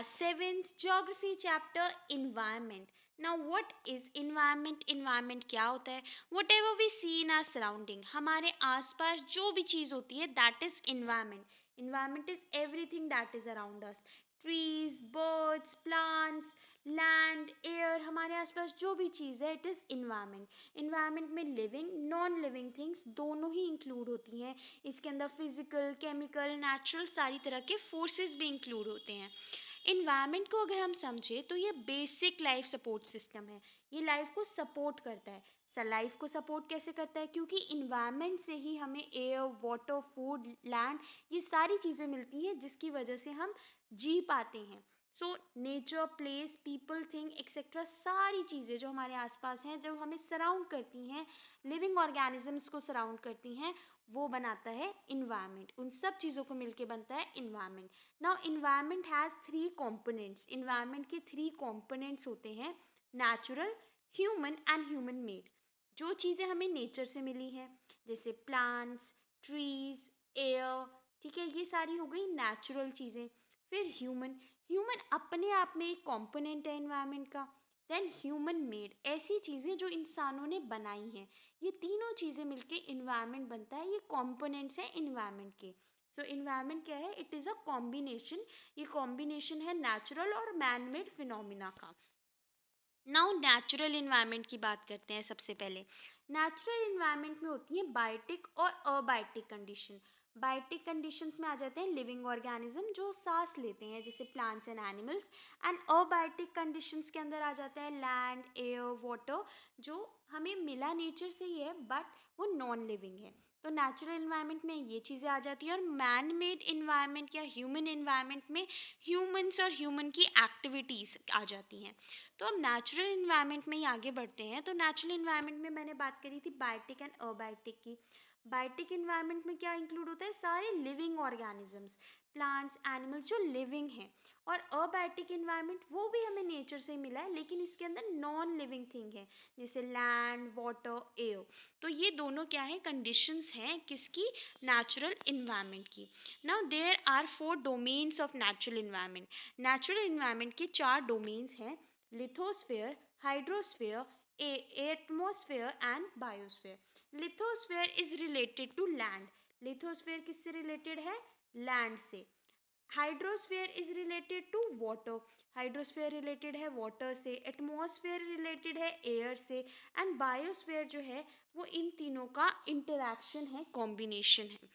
Seventh geography chapter environment. Now what is environment? Environment क्या होता है? Whatever we see in our surrounding, हमारे आसपास जो भी चीज़ होती है that is environment. Environment is everything that is around us. Trees, birds, plants, land, air, हमारे आसपास जो भी चीज़ है इट इज़ इन्वायरमेंट. इन्वायरमेंट में लिविंग नॉन लिविंग थिंग्स दोनों ही इंक्लूड होती हैं. इसके अंदर फिजिकल, केमिकल, नेचुरल सारी तरह के फोर्सेस भी इंक्लूड होते हैं. इन्वायरमेंट को अगर हम समझें तो ये बेसिक लाइफ सपोर्ट सिस्टम है. ये लाइफ को सपोर्ट करता है. लाइफ को सपोर्ट कैसे करता है? क्योंकि इन्वायरमेंट से ही हमें एयर, वाटर, फूड, लैंड, ये सारी चीज़ें मिलती हैं जिसकी वजह से हम जी पाते हैं. So nature, place, people, thing etcetera सारी चीज़ें जो हमारे आसपास हैं, जो हमें सराउंड करती हैं, लिविंग ऑर्गेनिजम्स को सराउंड करती हैं, वो बनाता है इन्वायरमेंट. उन सब चीज़ों को मिलके बनता है environment. Now environment has three components. Environment के थ्री कंपोनेंट्स होते हैं: natural, human and human made. जो चीज़ें हमें नेचर से मिली हैं जैसे प्लांट्स, ट्रीज, एयर, ठीक है, ये सारी हो गई नेचुरल चीज़ें. फिर ह्यूमन. ह्यूमन अपने आप में एक कंपोनेंट है इन्वायरमेंट का. देन ह्यूमन मेड, ऐसी चीज़ें जो इंसानों ने बनाई हैं. ये तीनों चीज़ें मिलके इन्वायरमेंट बनता है. ये कंपोनेंट्स हैं इन्वायरमेंट के. सो इन्वायरमेंट क्या है? It is a combination. ये कॉम्बिनेशन है नेचुरल और मैन मेड फिनोमिना का. नाउ नेचुरल इन्वायरमेंट की बात करते हैं. सबसे पहले नेचुरल इन्वायरमेंट में होती है बायोटिक और अबायोटिक कंडीशन. बायोटिक कंडीशंस में आ जाते हैं लिविंग ऑर्गेनिज्म जो सांस लेते हैं जैसे plants and animals. And abiotic conditions के अंदर आ जाता है लैंड, एयर, वाटर, जो हमें मिला नेचर से ही है बट वो नॉन लिविंग है. तो नेचुरल इन्वायरमेंट में ये चीज़ें आ जाती हैं. और मैन मेड इन्वायरमेंट या ह्यूमन इन्वायरमेंट में ह्यूमंस और ह्यूमन की एक्टिविटीज़ आ जाती हैं. तो अब नेचुरल इन्वायरमेंट में ही आगे बढ़ते हैं. तो नेचुरल इन्वायरमेंट में मैंने बात करी थी बायोटिक एंड अबायोटिक की. बायोटिक इन्वायरमेंट में क्या इंक्लूड होता है? सारे लिविंग ऑर्गेनिजम्स, प्लांट्स, एनिमल्स जो लिविंग हैं. और अबायोटिक इन्वायरमेंट वो भी हमें नेचर से ही मिला है लेकिन इसके अंदर नॉन लिविंग थिंग है जैसे लैंड, वाटर, एयर. तो ये दोनों क्या है? कंडीशंस हैं किसकी? नेचुरल इन्वायरमेंट की. Now there are 4 domains of natural environment. Natural environment के 4 डोमेन्स हैं: lithosphere, hydrosphere, atmosphere and biosphere. Lithosphere is related to land. Lithosphere किससे रिलेटेड है? लैंड से. Hydrosphere is related to water. Hydrosphere related है water से. Atmosphere related है air से. And biosphere जो है वो इन तीनों का इंटरैक्शन है, कॉम्बिनेशन है.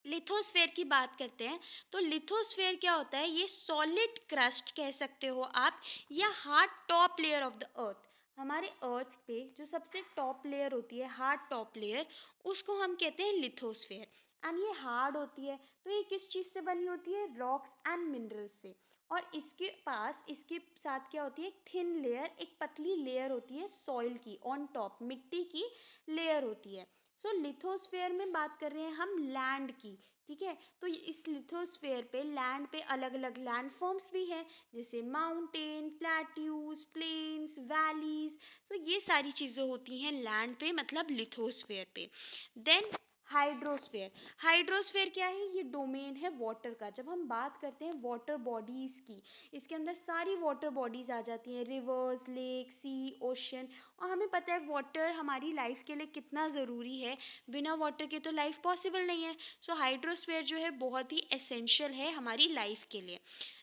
लिथोस्फेयर की बात करते हैं. तो लिथोस्फेयर क्या होता है? ये सॉलिड क्रस्ट कह सकते हो आप, या hard top layer of the earth. हमारे अर्थ पे जो सबसे टॉप लेयर होती है, हार्ड टॉप लेयर, उसको हम कहते हैं लिथोस्फेयर. एंड ये हार्ड होती है. तो ये किस चीज़ से बनी होती है? रॉक्स एंड मिनरल्स से. और इसके पास इसके साथ क्या होती है? एक थिन लेयर, एक पतली लेयर होती है सॉइल की, ऑन टॉप मिट्टी की लेयर होती है. सो लिथोस्फेयर में बात कर रहे हैं हम लैंड की. ठीक है, तो इस लिथोस्फेयर पे, लैंड पे, अलग अलग लैंड फॉर्म्स भी हैं जैसे माउंटेन, प्लेट्यूज, प्लेन्स, वैलीज. तो ये सारी चीज़ें होती हैं लैंड पे, मतलब लिथोस्फेयर पे. Then hydrosphere. हाइड्रोस्फेयर क्या है? ये डोमेन है वाटर का. जब हम बात करते हैं वाटर बॉडीज़ की, इसके अंदर सारी वाटर बॉडीज़ आ जाती हैं: रिवर्स, लेक, सी, ओशन. और हमें पता है वाटर हमारी लाइफ के लिए कितना ज़रूरी है. बिना वाटर के तो लाइफ पॉसिबल नहीं है. सो हाइड्रोस्फेयर जो है बहुत ही एसेंशियल है हमारी लाइफ के लिए.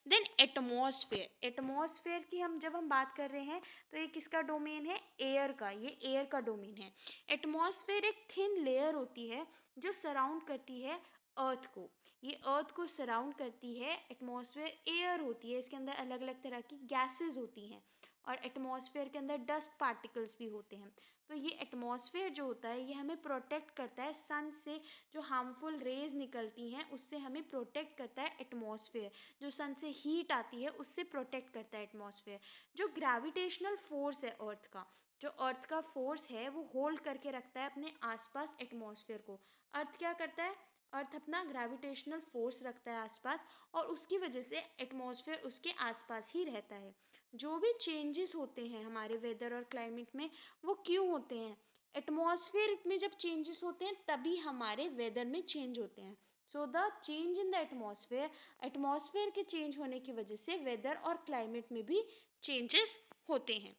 Then atmosphere. एटमॉस्फेयर की जब हम बात कर रहे हैं तो ये किसका डोमेन है? एयर का. ये एयर का डोमेन है. एटमॉस्फेयर एक थिन लेयर होती है जो सराउंड करती है अर्थ को. ये अर्थ को सराउंड करती है. एटमॉस्फेयर एयर होती है, इसके अंदर अलग अलग तरह की गैसेस होती हैं. और एटमॉस्फेयर के अंदर डस्ट पार्टिकल्स भी होते हैं. तो ये एटमॉस्फेयर जो होता है ये हमें प्रोटेक्ट करता है सन से. जो हार्मफुल रेज निकलती हैं उससे हमें प्रोटेक्ट करता है एटमॉस्फेयर. जो सन से हीट आती है उससे प्रोटेक्ट करता है एटमॉस्फेयर. जो ग्रेविटेशनल फोर्स है अर्थ का, जो अर्थ का फोर्स है वो होल्ड करके रखता है अपने आसपास एटमॉस्फेयर को. अर्थ क्या करता है? अर्थ अपना ग्रेविटेशनल फोर्स रखता है आसपास और उसकी वजह से एटमॉस्फेयर उसके आसपास ही रहता है. जो भी चेंजेस होते हैं हमारे वेदर और क्लाइमेट में, वो क्यों होते हैं? एटमॉस्फेयर में जब चेंजेस होते हैं तभी हमारे वेदर में चेंज होते हैं. So the change in the atmosphere के चेंज होने की वजह से वेदर और क्लाइमेट में भी चेंजेस होते हैं.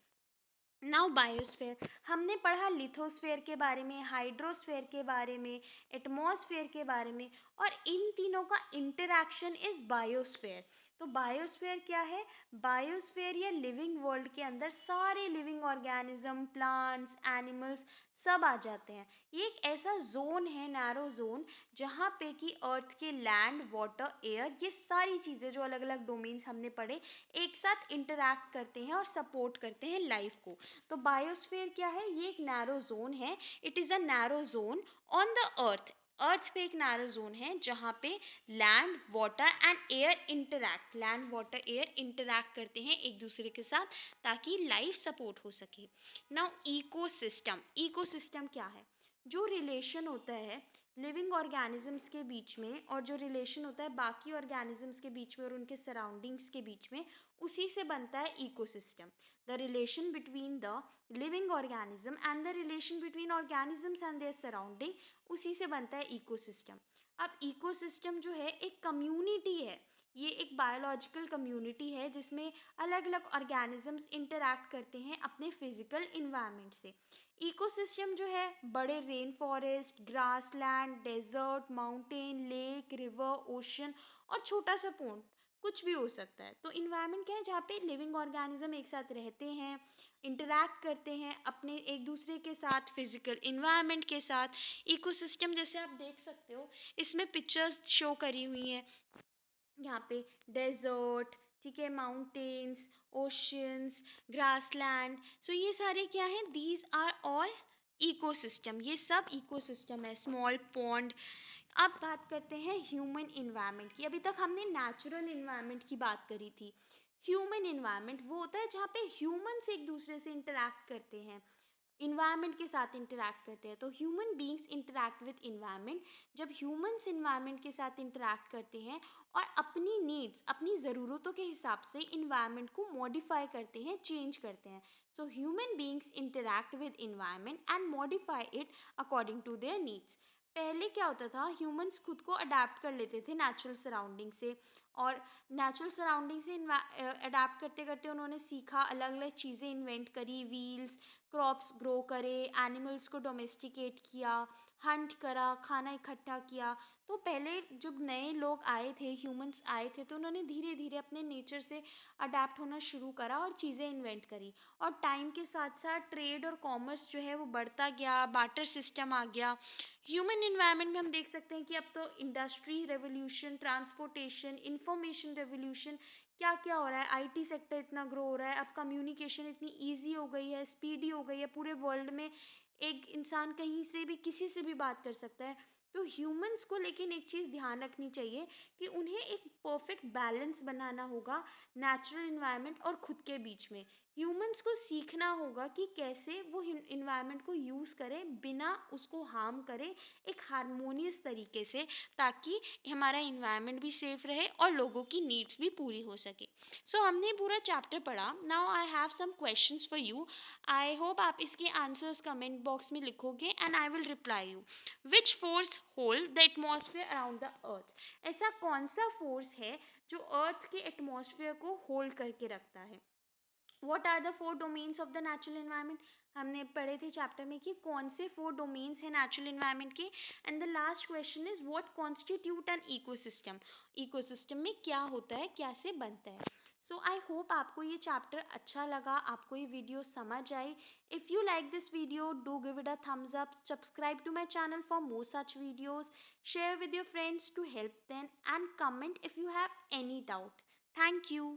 नाउ बायोस्फेयर, हमने पढ़ा लिथोस्फेयर के बारे में, हाइड्रोस्फेयर के बारे में, एटमॉस्फेयर के बारे में, और इन तीनों का इंटरैक्शन इज बायोस्फेयर. तो बायोस्फेयर क्या है? बायोस्फेयर या लिविंग वर्ल्ड के अंदर सारे लिविंग ऑर्गेनिज्म, प्लांट्स, एनिमल्स सब आ जाते हैं. ये एक ऐसा जोन है, नैरो जोन, जहाँ पे कि अर्थ के लैंड, वाटर, एयर, ये सारी चीज़ें जो अलग अलग डोमेन्स हमने पढ़े एक साथ इंटरैक्ट करते हैं और सपोर्ट करते हैं लाइफ को. तो बायोस्फीयर क्या है? ये एक नैरो जोन है. It is a narrow zone on the earth पे एक नैरो जोन है जहाँ पे land, water and air interact, land, water, air interact करते हैं एक दूसरे के साथ ताकि लाइफ सपोर्ट हो सके. नाउ इकोसिस्टम क्या है? जो रिलेशन होता है लिविंग ऑर्गेनिजम्स के बीच में और जो रिलेशन होता है बाकी ऑर्गेनिजम्स के बीच में और उनके सराउंडिंग्स के बीच में, उसी से बनता है ecosystem. The relation between the living organism and the relation between organisms and their surrounding, उसी से बनता है इकोसिस्टम. अब इकोसिस्टम जो है एक कम्युनिटी है, ये एक बायोलॉजिकल कम्युनिटी है जिसमें अलग अलग ऑर्गेनिजम्स इंटरैक्ट करते हैं अपने फिजिकल इन्वायरमेंट से. इकोसिस्टम जो है बड़े rainforest, grassland, desert, mountain, lake, river, ocean और छोटा सा पॉन्ड, कुछ भी हो सकता है. तो इन्वायरमेंट क्या है? जहाँ पे लिविंग ऑर्गेनिज्म एक साथ रहते हैं, इंटरैक्ट करते हैं अपने एक दूसरे के साथ, फिजिकल इन्वायरमेंट के साथ. इकोसिस्टम जैसे आप देख सकते हो, इसमें पिक्चर्स शो करी हुई हैं. यहाँ पे डेजर्ट, ठीक है, माउंटेन्स, ओशंस, ग्रासलैंड, सो ये सारे क्या हैं? These are all ecosystem. ये सब इकोसिस्टम है. Small pond. अब बात करते हैं ह्यूमन इन्वायरमेंट की. अभी तक हमने नेचुरल इन्वायरमेंट की बात करी थी. ह्यूमन इन्वायरमेंट वो होता है जहाँ पे ह्यूमन्स एक दूसरे से इंटरैक्ट करते हैं, इन्वायरमेंट के साथ इंटरैक्ट करते हैं. तो human beings interact with environment. जब ह्यूमन्स इन्वायरमेंट के साथ इंटरैक्ट करते हैं और अपनी नीड्स, अपनी ज़रूरतों के हिसाब से इन्वायरमेंट को मॉडिफाई करते हैं, चेंज करते हैं. So human beings interact with environment and modify it according to their needs. पहले क्या होता था? ह्यूमंस खुद को अडेप्ट कर लेते थे नेचुरल सराउंडिंग से, और नेचुरल सराउंडिंग से अडेप्ट करते करते उन्होंने सीखा, अलग अलग चीज़ें इन्वेंट करी, व्हील्स, क्रॉप्स ग्रो करे, एनिमल्स को डोमेस्टिकेट किया, हंट करा, खाना इकट्ठा किया. तो पहले जब नए लोग आए थे, ह्यूमंस आए थे, तो उन्होंने धीरे धीरे अपने नेचर से अडेप्ट होना शुरू करा और चीज़ें इन्वेंट करी. और टाइम के साथ साथ ट्रेड और कॉमर्स जो है वो बढ़ता गया, बार्टर सिस्टम आ गया. ह्यूमन इन्वायरमेंट में हम देख सकते हैं कि अब तो industry revolution, transportation, information revolution, क्या क्या हो रहा है. आईटी सेक्टर इतना ग्रो हो रहा है, अब कम्युनिकेशन इतनी इजी हो गई है, स्पीडी हो गई है, पूरे वर्ल्ड में एक इंसान कहीं से भी किसी से भी बात कर सकता है. तो ह्यूमंस को लेकिन एक चीज़ ध्यान रखनी चाहिए कि उन्हें एक परफेक्ट बैलेंस बनाना होगा नेचुरल इन्वायरमेंट और खुद के बीच में. ह्यूमंस को सीखना होगा कि कैसे वो इन्वायरमेंट को यूज़ करें बिना उसको हार्म करे, एक हारमोनियस तरीके से, ताकि हमारा इन्वायरमेंट भी सेफ रहे और लोगों की नीड्स भी पूरी हो सके. सो हमने पूरा चैप्टर पढ़ा. Now I have some questions for you. I hope आप इसके आंसर्स कमेंट बॉक्स में लिखोगे and I will reply you. Which force hold the atmosphere around the earth? ऐसा कौन सा फोर्स है जो अर्थ के एटमॉस्फेयर को होल्ड करके रखता है? What are the four domains of the natural environment? हमने पढ़े थे चैप्टर में कि कौन से फोर डोमेन्स हैं नेचुरल इन्वायरमेंट के. And the last question is what constitute an ecosystem? Ecosystem में क्या होता है, कैसे बनता है? सो आई होप आपको ये चैप्टर अच्छा लगा, आपको ये वीडियो समझ आई. If you like this video, do give it a thumbs up, subscribe to my channel for more such videos, share with your friends to help them, and comment if you have any doubt. Thank you.